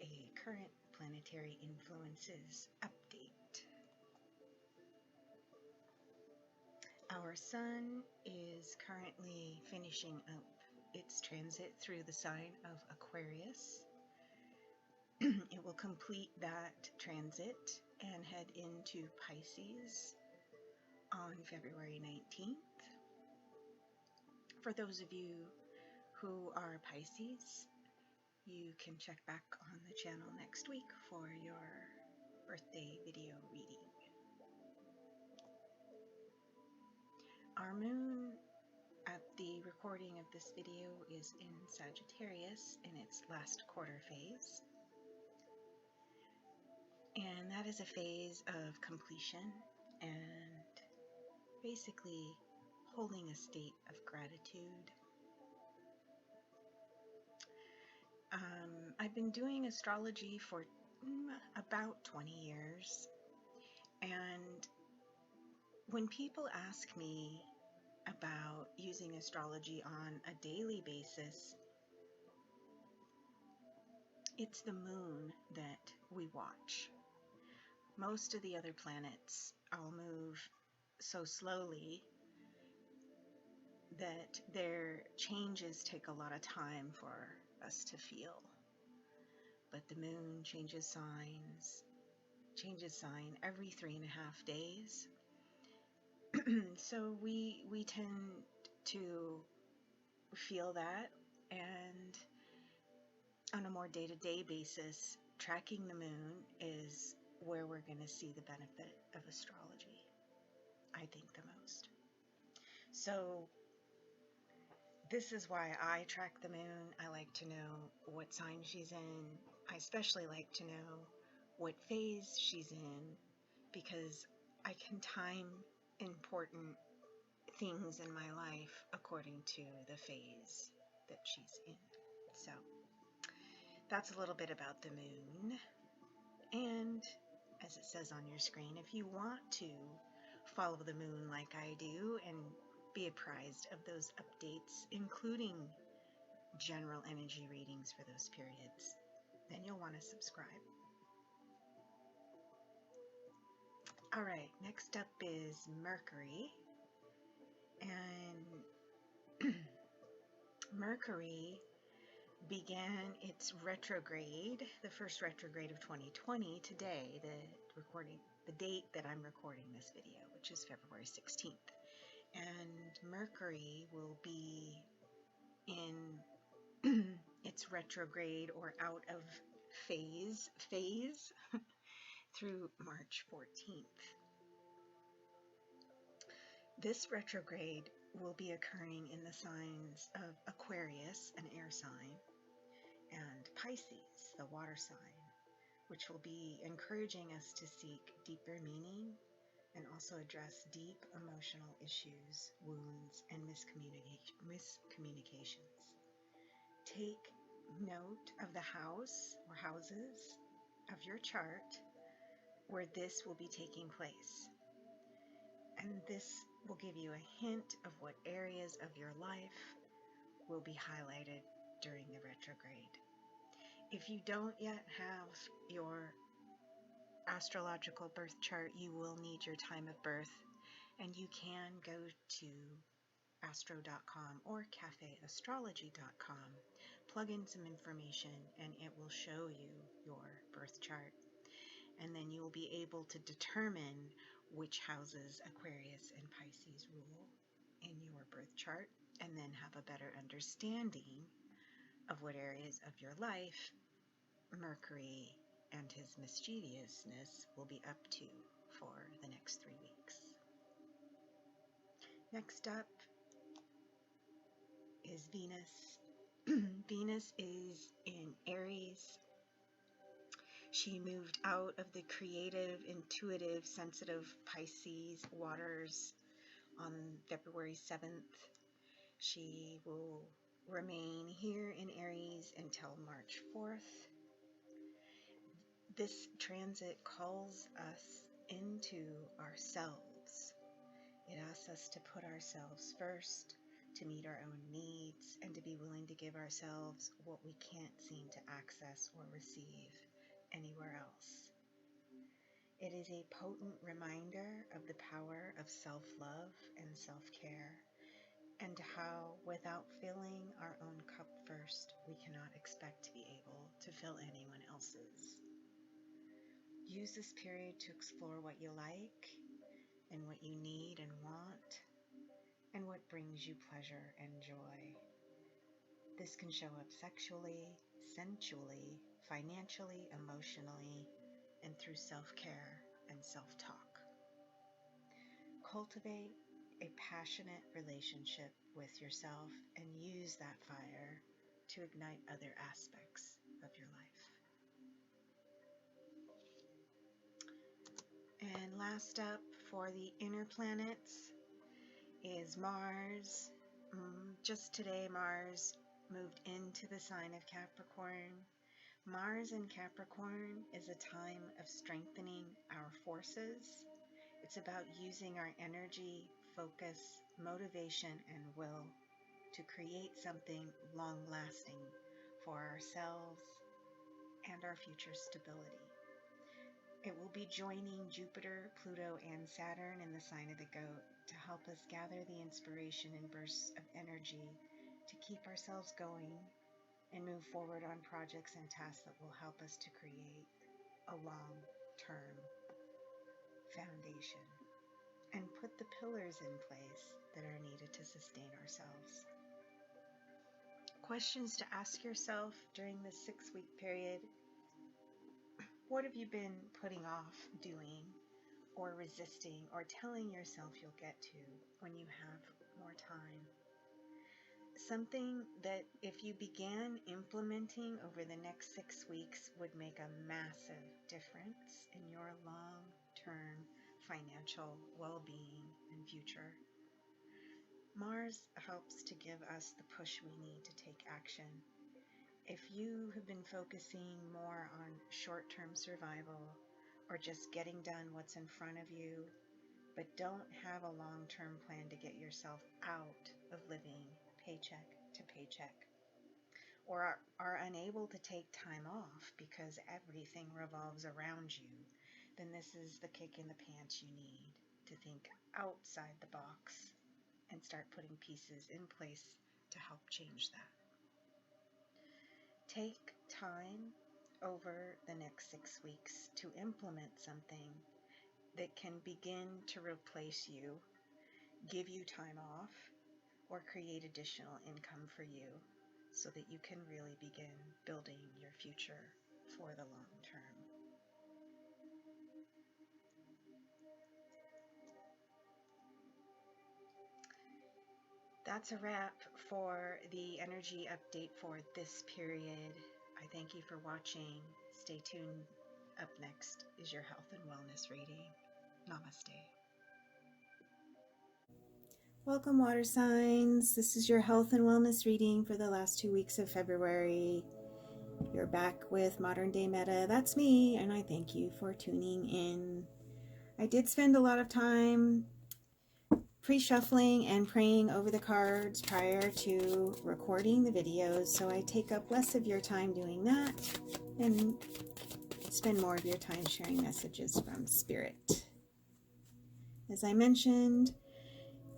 a current planetary influences update. Our sun is currently finishing up its transit through the sign of Aquarius. It will complete that transit and head into Pisces on February 19th. For those of you who are Pisces, you can check back on the channel next week for your birthday video reading. Our moon at the recording of this video is in Sagittarius in its last quarter phase. And that is a phase of completion and basically holding a state of gratitude. I've been doing astrology for about 20 years, and when people ask me about using astrology on a daily basis, it's the moon that we watch. Most of the other planets all move so slowly that their changes take a lot of time for us to feel. But the moon changes sign every 3.5 days. So we tend to feel that, and on a more day-to-day basis, tracking the moon is where we're going to see the benefit of astrology, I think, the most. So this is why I track the moon. I like to know what sign she's in. I especially like to know what phase she's in, because I can time important things in my life according to the phase that she's in. So that's a little bit about the moon. And as it says on your screen, if you want to follow the moon like I do and be apprised of those updates, including general energy readings for those periods, then you'll want to subscribe. All right, next up is Mercury. And Mercury began its retrograde, the first retrograde of 2020, today, the date that I'm recording this video, which is February 16th. And Mercury will be in its retrograde or out of phase through March 14th. This retrograde will be occurring in the signs of Aquarius, an air sign, and Pisces, the water sign, which will be encouraging us to seek deeper meaning and also address deep emotional issues, wounds, and miscommunications. Take note of the house or houses of your chart where this will be taking place. And this will give you a hint of what areas of your life will be highlighted during the retrograde. If you don't yet have your astrological birth chart, you will need your time of birth, and you can go to astro.com or cafeastrology.com, plug in some information, and it will show you your birth chart. And then you will be able to determine which houses Aquarius and Pisces rule in your birth chart, and then have a better understanding of what areas of your life Mercury and his mischievousness will be up to for the next 3 weeks. Next up is Venus. Venus is in Aries. She moved out of the creative, intuitive, sensitive Pisces waters on February 7th. She will remain here in Aries until March 4th. This transit calls us into ourselves. It asks us to put ourselves first, to meet our own needs, and to be willing to give ourselves what we can't seem to access or receive anywhere else. It is a potent reminder of the power of self-love and self-care, and how, without filling our own cup first, we cannot expect to be able to fill anyone else's. Use this period to explore what you like and what you need and want, and what brings you pleasure and joy. This can show up sexually, sensually, financially, emotionally, and through self-care and self-talk. Cultivate a passionate relationship with yourself and use that fire to ignite other aspects of your life. And last up for the inner planets is Mars. Just today, Mars moved into the sign of Capricorn. Mars in Capricorn is a time of strengthening our forces. It's about using our energy, focus, motivation, and will to create something long-lasting for ourselves and our future stability. It will be joining Jupiter, Pluto, and Saturn in the sign of the Goat to help us gather the inspiration and bursts of energy to keep ourselves going and move forward on projects and tasks that will help us to create a long-term foundation and put the pillars in place that are needed to sustain ourselves. Questions to ask yourself during this 6-week period: what have you been putting off doing or resisting or telling yourself you'll get to when you have more time? Something that if you began implementing over the next 6 weeks would make a massive difference in your long-term financial well-being and future. Mars helps to give us the push we need to take action. If you have been focusing more on short-term survival or just getting done what's in front of you, but don't have a long-term plan to get yourself out of living paycheck to paycheck, or are unable to take time off because everything revolves around you, then this is the kick in the pants you need to think outside the box and start putting pieces in place to help change that. Take time over the next 6 weeks to implement something that can begin to replace you, give you time off, or create additional income for you so that you can really begin building your future for the long term. That's a wrap for the energy update for this period. I thank you for watching. Stay tuned. Up next is your health and wellness reading. Namaste. Welcome, water signs. This is your health and wellness reading for the last 2 weeks of February. You're back with Modern Day Meta. That's me, and I thank you for tuning in. I did spend a lot of time pre-shuffling and praying over the cards prior to recording the videos, so I take up less of your time doing that and spend more of your time sharing messages from Spirit. As I mentioned,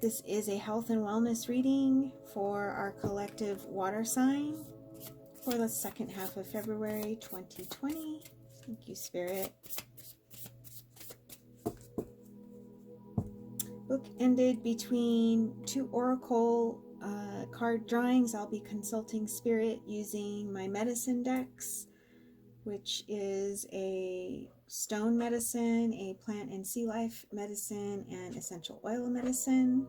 this is a health and wellness reading for our collective water sign for the second half of February 2020. Thank you, Spirit. Book ended between 2 oracle card drawings. I'll be consulting Spirit using my medicine decks, which is a stone medicine, a plant and sea life medicine, and essential oil medicine.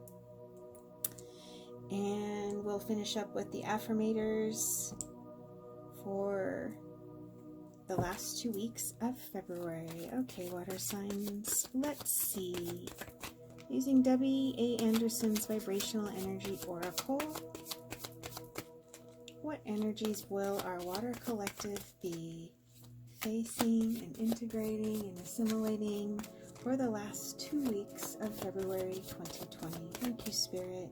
And we'll finish up with the affirmators for the last 2 weeks of February. Okay, water signs, let's see. Using W.A. Anderson's Vibrational Energy Oracle, what energies will our water collective be facing and integrating and assimilating for the last 2 weeks of February 2020? Thank you, Spirit.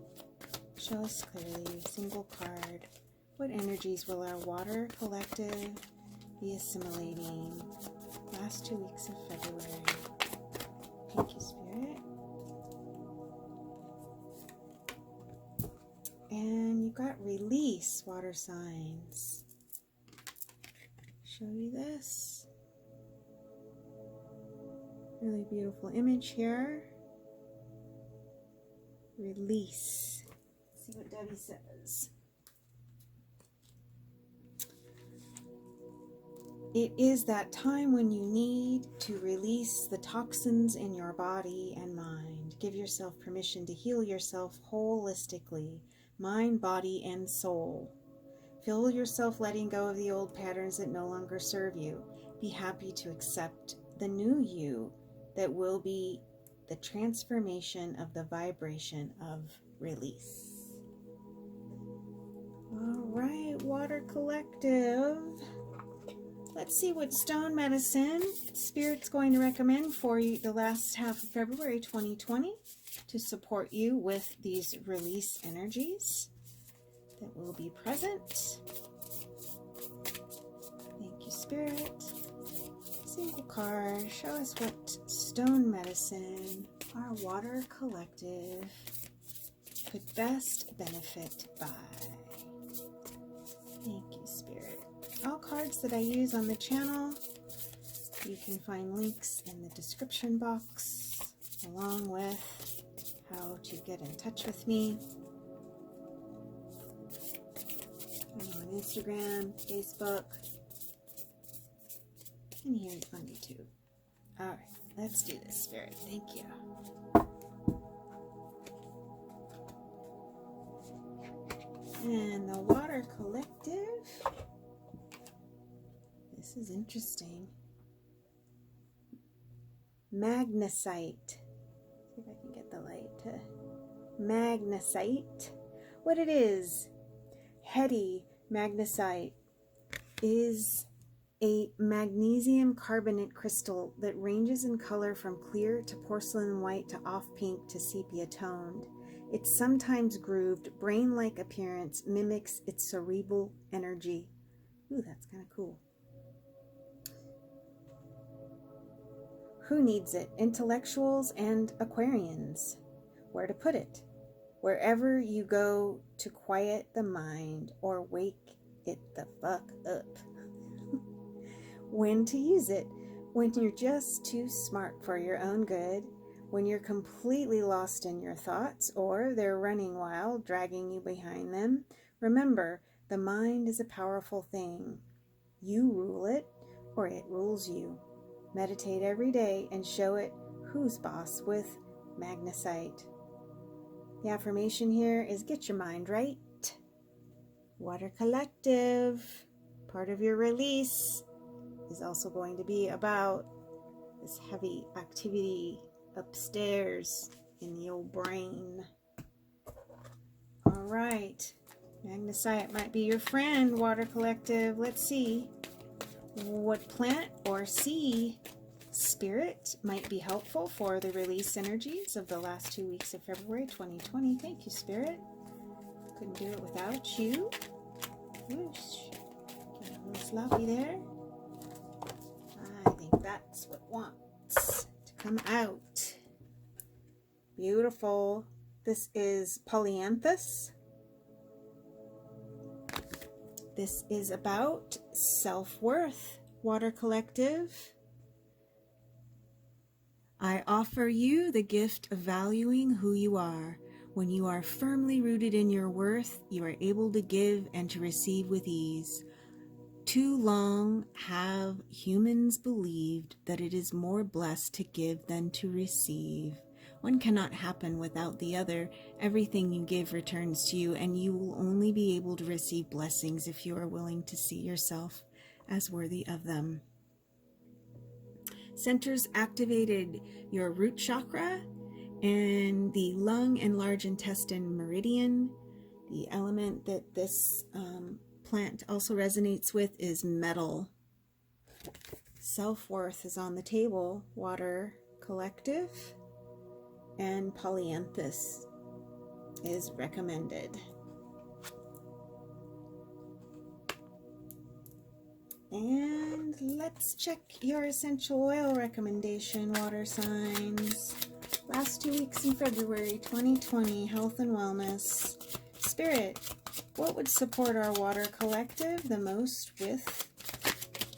Show us clearly, single card. What energies will our water collective be assimilating last 2 weeks of February? Thank you, Spirit. And you got release, water signs. Show you this. Really beautiful image here. Release. Let's see what Debbie says. It is that time when you need to release the toxins in your body and mind. Give yourself permission to heal yourself holistically, mind, body, and soul. Feel yourself letting go of the old patterns that no longer serve you. Be happy to accept the new you that will be the transformation of the vibration of release. All right, Water Collective. Let's see what stone medicine Spirit's going to recommend for you the last half of February 2020 to support you with these release energies that will be present. Thank you, Spirit. Single card. Show us what stone medicine our Water Collective could best benefit by. Thank you, Spirit. All cards that I use on the channel, you can find links in the description box, along with how to get in touch with me. I'm on Instagram, Facebook, and here on YouTube. All right, let's do this, Spirit. Thank you. And the Water Collective. This is interesting. Magnesite. See if I can get the light to magnesite. What it is, heady magnesite is a magnesium carbonate crystal that ranges in color from clear to porcelain white to off pink to sepia toned. Its sometimes grooved, brain-like appearance mimics its cerebral energy. Ooh, that's kind of cool. Who needs it? Intellectuals and Aquarians. Where to put it? Wherever you go to quiet the mind or wake it the fuck up. When to use it? When you're just too smart for your own good, when you're completely lost in your thoughts, or they're running wild, dragging you behind them. Remember, the mind is a powerful thing. You rule it, or it rules you. Meditate every day and show it who's boss with magnesite. The affirmation here is get your mind right. Water Collective, part of your release is also going to be about this heavy activity upstairs in the old brain. All right, magnesite might be your friend, Water Collective. Let's see what plant or sea spirit might be helpful for the release energies of the last 2 weeks of February 2020. Thank you, Spirit. Couldn't do it without you. Whoosh. Get a little sloppy there. I think that's what wants to come out. Beautiful. This is polyanthus. This is about self-worth, Water Collective. I offer you the gift of valuing who you are. When you are firmly rooted in your worth, you are able to give and to receive with ease. Too long have humans believed that it is more blessed to give than to receive. One cannot happen without the other. Everything you give returns to you, and you will only be able to receive blessings if you are willing to see yourself as worthy of them. Centers activated your root chakra and the lung and large intestine meridian. The element that this plant also resonates with is metal. Self-worth is on the table, Water Collective and polyanthus. is recommended. And let's check your essential oil recommendation, water signs. Last 2 weeks in February 2020, health and wellness. Spirit, what would support our water collective the most with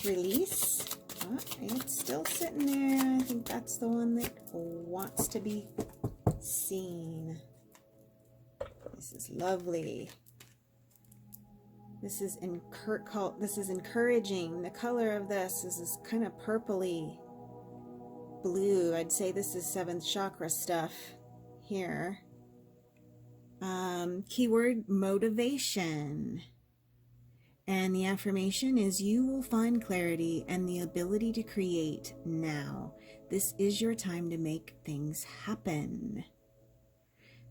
release? Oh, it's still sitting there. I think that's the one that wants to be seen. This is lovely. This is encouraging. The color of this is this kind of purpley blue. I'd say this is 7th chakra stuff here. Keyword motivation. And the affirmation is, you will find clarity and the ability to create now. This is your time to make things happen.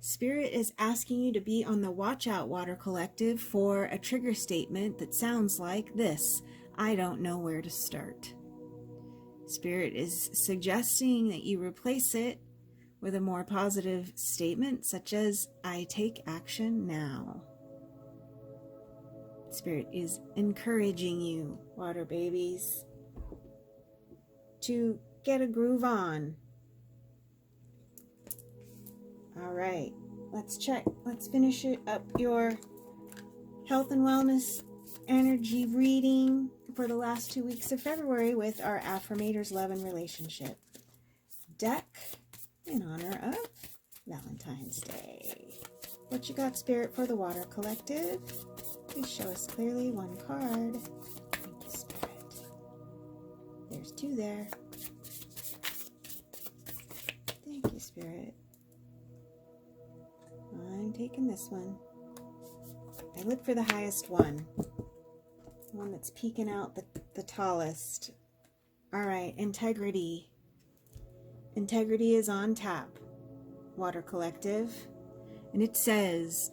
Spirit is asking you to be on the watch out, Water Collective, for a trigger statement that sounds like this: I don't know where to start. Spirit is suggesting that you replace it with a more positive statement, such as, I take action now. Spirit is encouraging you, water babies, to get a groove on. All right, let's check. Let's finish it up your health and wellness energy reading for the last 2 weeks of February with our Affirmators Love and Relationship deck in honor of Valentine's Day. What you got, Spirit, for the Water Collective? Please show us clearly one card. Thank you, Spirit. There's 2 there. Thank you, Spirit. I'm taking this one. I look for the highest one. The one that's peeking out the tallest. All right, integrity. Integrity is on tap, Water Collective. And it says,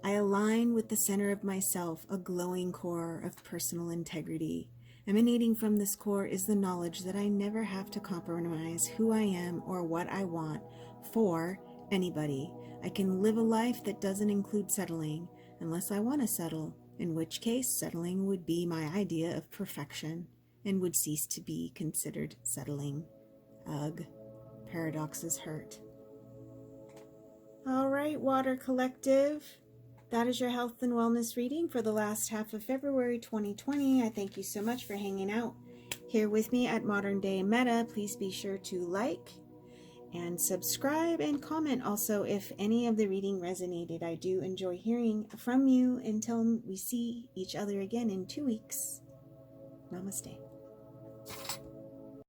I align with the center of myself, a glowing core of personal integrity. Emanating from this core is the knowledge that I never have to compromise who I am or what I want for anybody. I can live a life that doesn't include settling, unless I want to settle, in which case settling would be my idea of perfection and would cease to be considered settling. Ugh, paradoxes hurt. All right, Water Collective. That is your health and wellness reading for the last half of February 2020. I thank you so much for hanging out here with me at Modern Day Meta. Please be sure to like and subscribe and comment also if any of the reading resonated. I do enjoy hearing from you. Until we see each other again in 2 weeks. Namaste.